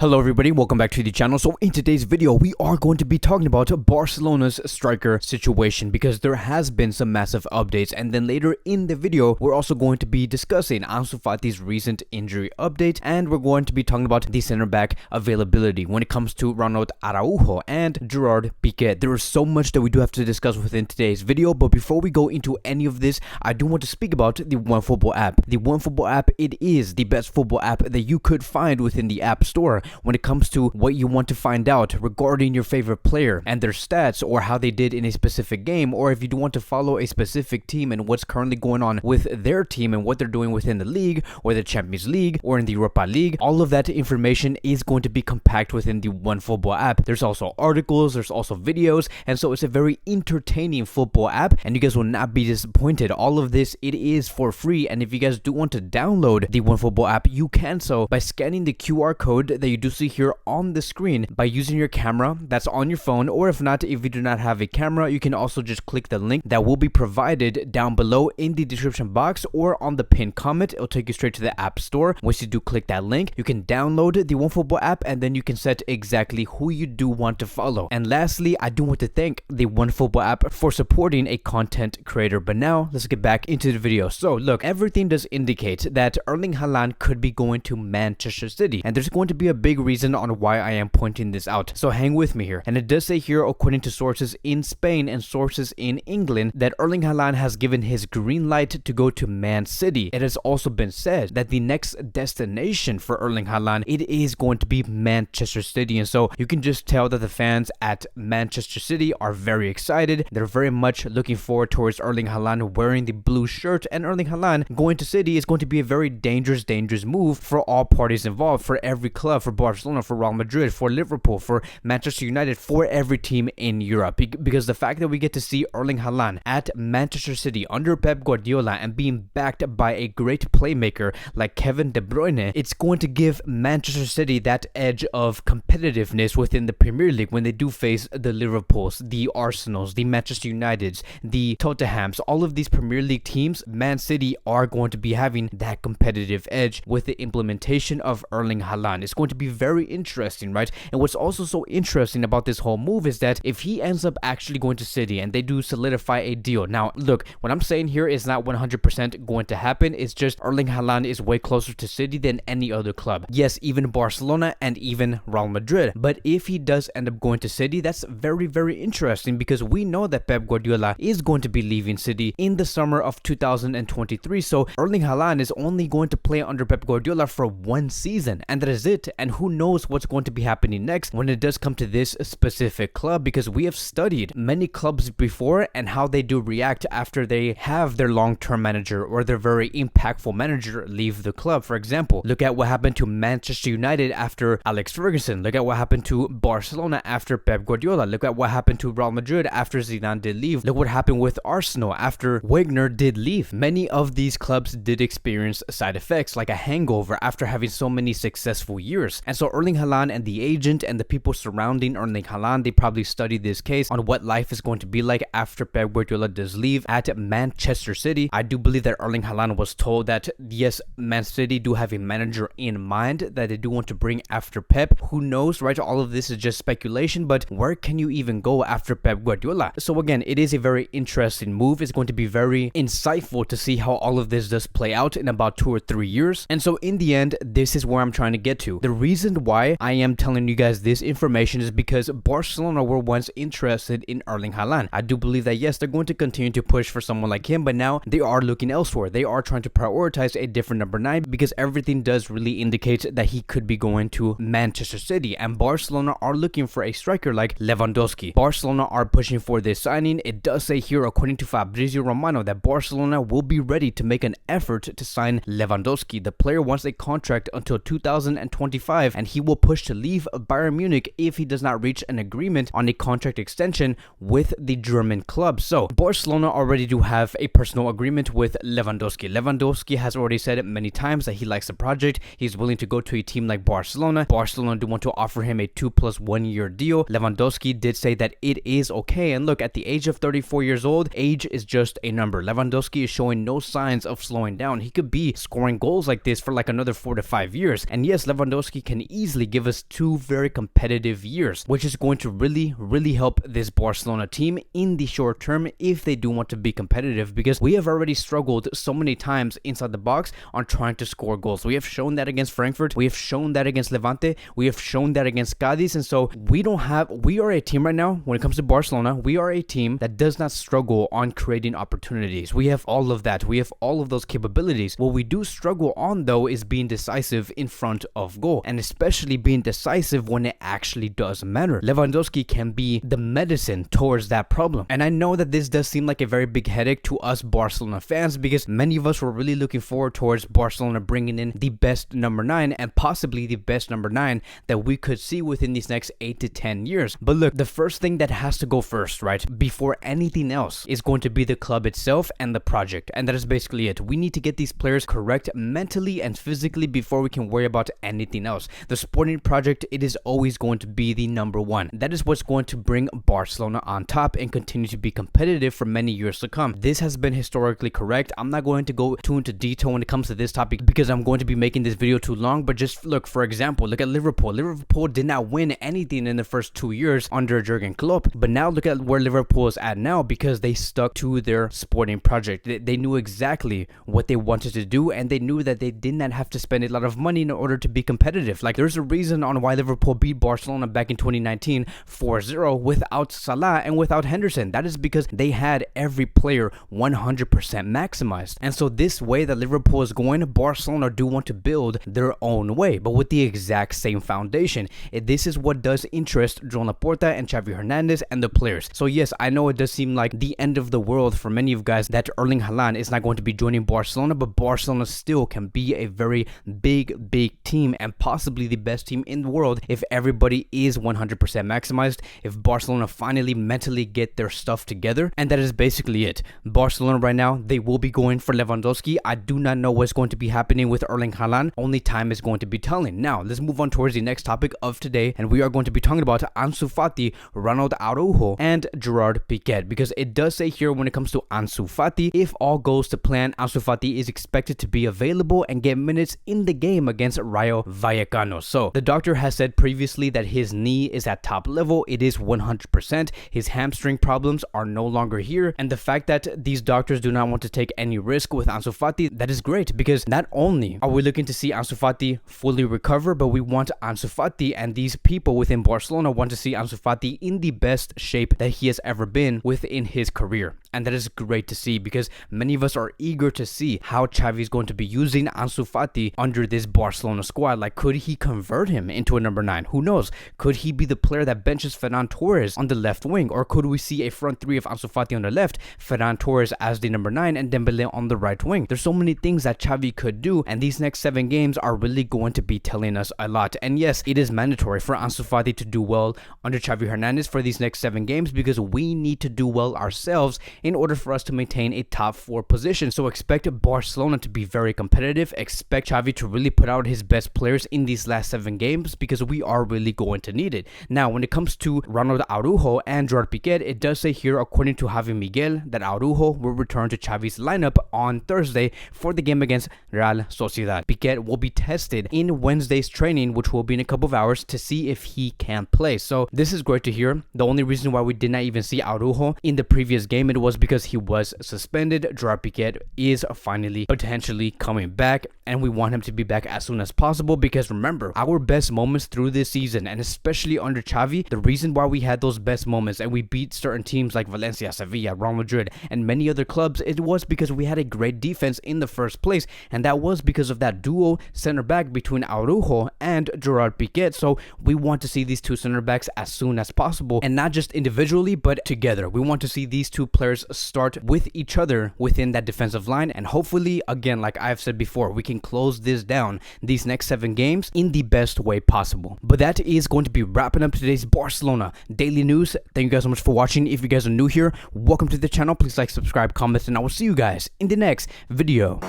Hello everybody, welcome back to the channel. So in today's video, we are going to be talking about Barcelona's striker situation because there has been some massive updates, and then later in the video, we're also going to be discussing Ansu Fati's recent injury update, and we're going to be talking about the center back availability when it comes to Ronald, Araujo, and Gerard, Pique. There is so much that we do have to discuss within today's video, but before we go into any of this, I do want to speak about the OneFootball app. The OneFootball app, it is the best football app that you could find within the App Store when it comes to what you want to find out regarding your favorite player and their stats or how they did in a specific game, or if you do want to follow a specific team and what's currently going on with their team and what they're doing within the league or the Champions League or in the Europa League. All of that information is going to be compact within the OneFootball app. There's also articles, there's also videos, and so it's a very entertaining football app, and you guys will not be disappointed. All of this, it is for free, and if you guys do want to download the OneFootball app, you can so by scanning the QR code that you do see here on the screen by using your camera that's on your phone, or if not, if you do not have a camera, you can also just click the link that will be provided down below in the description box or on the pinned comment. It'll take you straight to the App Store. Once you do click that link, you can download the OneFootball app, and then you can set exactly who you do want to follow. And lastly, I do want to thank the OneFootball app for supporting a content creator. But now let's get back into the video. So look, everything does indicate that Erling Haaland could be going to Manchester City, and there's going to be a big reason on why I am pointing this out. So hang with me here. And it does say here, according to sources in Spain and sources in England, that Erling Haaland has given his green light to go to Man City. It has also been said that the next destination for Erling Haaland, it is going to be Manchester City. And so you can just tell that the fans at Manchester City are very excited. They're very much looking forward towards Erling Haaland wearing the blue shirt, and Erling Haaland going to City is going to be a very dangerous move for all parties involved, for every club, for Barcelona, for Real Madrid, for Liverpool, for Manchester United, for every team in Europe. Because the fact that we get to see Erling Haaland at Manchester City under Pep Guardiola and being backed by a great playmaker like Kevin De Bruyne, it's going to give Manchester City that edge of competitiveness within the Premier League when they do face the Liverpools, the Arsenals, the Manchester Uniteds, the Tottenhams. All of these Premier League teams, Man City are going to be having that competitive edge with the implementation of Erling Haaland. It's going to be very interesting, right? And what's also so interesting about this whole move is that if he ends up actually going to City and they do solidify a deal. Now, look, what I'm saying here is not 100% going to happen. It's just Erling Haaland is way closer to City than any other club. Yes, even Barcelona and even Real Madrid. But if he does end up going to City, that's very, very interesting, because we know that Pep Guardiola is going to be leaving City in the summer of 2023. So Erling Haaland is only going to play under Pep Guardiola for one season, and that is it. And who knows what's going to be happening next when it does come to this specific club, because we have studied many clubs before and how they do react after they have their long-term manager or their very impactful manager leave the club. For example, look at what happened to Manchester United after Alex Ferguson. Look at what happened to Barcelona after Pep Guardiola. Look at what happened to Real Madrid after Zidane did leave. Look what happened with Arsenal after Wenger did leave. Many of these clubs did experience side effects like a hangover after having so many successful years. And so Erling Haaland and the agent and the people surrounding Erling Haaland, they probably studied this case on what life is going to be like after Pep Guardiola does leave at Manchester City. I do believe that Erling Haaland was told that yes, Man City do have a manager in mind that they do want to bring after Pep. Who knows, right? All of this is just speculation, but where can you even go after Pep Guardiola? So again, it is a very interesting move. It's going to be very insightful to see how all of this does play out in about 2 or 3 years. And so in the end, this is where I'm trying to get to. The reason why I am telling you guys this information is because Barcelona were once interested in Erling Haaland. I do believe that yes, they're going to continue to push for someone like him, but now they are looking elsewhere. They are trying to prioritize a different number 9, because everything does really indicate that he could be going to Manchester City, and Barcelona are looking for a striker like Lewandowski. Barcelona are pushing for this signing. It does say here, according to Fabrizio Romano, that Barcelona will be ready to make an effort to sign Lewandowski. The player wants a contract until 2025, and he will push to leave Bayern Munich if he does not reach an agreement on a contract extension with the German club. So Barcelona already do have a personal agreement with Lewandowski. Lewandowski has already said many times that he likes the project. He's willing to go to a team like Barcelona. Barcelona do want to offer him a 2+1 year deal. Lewandowski did say that it is okay. And look, at the age of 34 years old, age is just a number. Lewandowski is showing no signs of slowing down. He could be scoring goals like this for like another 4 to 5 years. And yes, Lewandowski can easily give us 2 very competitive years, which is going to really help this Barcelona team in the short term if they do want to be competitive, because we have already struggled so many times inside the box on trying to score goals. We have shown that against Frankfurt, we have shown that against Levante, we have shown that against Cadiz, and so we are a team right now, when it comes to Barcelona, we are a team that does not struggle on creating opportunities. We have all of that, we have all of those capabilities. What we do struggle on though is being decisive in front of goal, and especially being decisive when it actually does matter. Lewandowski can be the medicine towards that problem, and I know that this does seem like a very big headache to us Barcelona fans, because many of us were really looking forward towards Barcelona bringing in the best number 9 and possibly the best number 9 that we could see within these next 8 to 10 years. But look, the first thing that has to go first, right, before anything else, is going to be the club itself and the project, and that is basically it. We need to get these players correct mentally and physically before we can worry about anything else. The sporting project, it is always going to be the number 1. That is what's going to bring Barcelona on top and continue to be competitive for many years to come. This has been historically correct. I'm not going to go too into detail when it comes to this topic because I'm going to be making this video too long, but just look, for example, look at Liverpool. Liverpool did not win anything in the first 2 years under Jurgen Klopp, but now look at where Liverpool is at now because they stuck to their sporting project. They knew exactly what they wanted to do, and they knew that they did not have to spend a lot of money in order to be competitive. Like, there's a reason on why Liverpool beat Barcelona back in 2019 4-0 without Salah and without Henderson. That is because they had every player 100% maximized. And so this way that Liverpool is going, Barcelona do want to build their own way, but with the exact same foundation. This is what does interest Joan Laporta and Xavi Hernandez and the players. So yes, I know it does seem like the end of the world for many of you guys that Erling Haaland is not going to be joining Barcelona, but Barcelona still can be a very big team and possibly the best team in the world if everybody is 100% maximized, if Barcelona finally mentally get their stuff together. And that is basically it. Barcelona right now, they will be going for Lewandowski. I do not know what's going to be happening with Erling Haaland. Only time is going to be telling. Now, let's move on towards the next topic of today, and we are going to be talking about Ansu Fati, Ronald Araujo, and Gerard Pique, because it does say here when it comes to Ansu Fati, if all goes to plan, Ansu Fati is expected to be available and get minutes in the game against Rayo Vallecano. So the doctor has said previously that his knee is at top level. It is 100%. His hamstring problems are no longer here, and the fact that these doctors do not want to take any risk with Ansu Fati, that is great, because not only are we looking to see Ansu Fati fully recover, but we want Ansu Fati and these people within Barcelona want to see Ansu Fati in the best shape that he has ever been within his career. And that is great to see, because many of us are eager to see how Xavi is going to be using Ansu Fati under this Barcelona squad. Like, could he convert him into a number 9? Who knows? Could he be the player that benches Ferran Torres on the left wing? Or could we see a front 3 of Ansu Fati on the left, Ferran Torres as the number 9, and Dembele on the right wing? There's so many things that Xavi could do, and these next 7 games are really going to be telling us a lot. And yes, it is mandatory for Ansu Fati to do well under Xavi Hernandez for these next 7 games, because we need to do well ourselves in order for us to maintain a top 4 position. So expect Barcelona to be very competitive. Expect Xavi to really put out his best players in these last 7 games, because we are really going to need it. Now, when it comes to Ronald Araujo and Gerard Pique, it does say here, according to Javi Miguel, that Araujo will return to Xavi's lineup on Thursday for the game against Real Sociedad. Pique will be tested in Wednesday's training, which will be in a couple of hours, to see if he can play. So this is great to hear. The only reason why we did not even see Araujo in the previous game, it was because he was suspended. Gerard Pique is finally potentially coming back, and we want him to be back as soon as possible, because remember, our best moments through this season, and especially under Xavi, the reason why we had those best moments and we beat certain teams like Valencia, Sevilla, Real Madrid, and many other clubs, it was because we had a great defense in the first place, and that was because of that duo center back between Araujo and Gerard Pique. So we want to see these 2 center backs as soon as possible, and not just individually but together. We want to see these 2 players start with each other within that defensive line, and hopefully, again, like I've said before, we can close this down these next 7 games in the best way possible. But that is going to be wrapping up today's Barcelona daily news. Thank you guys so much for watching. If you guys are new here, welcome to the channel. Please like, subscribe, comment, and I will see you guys in the next video.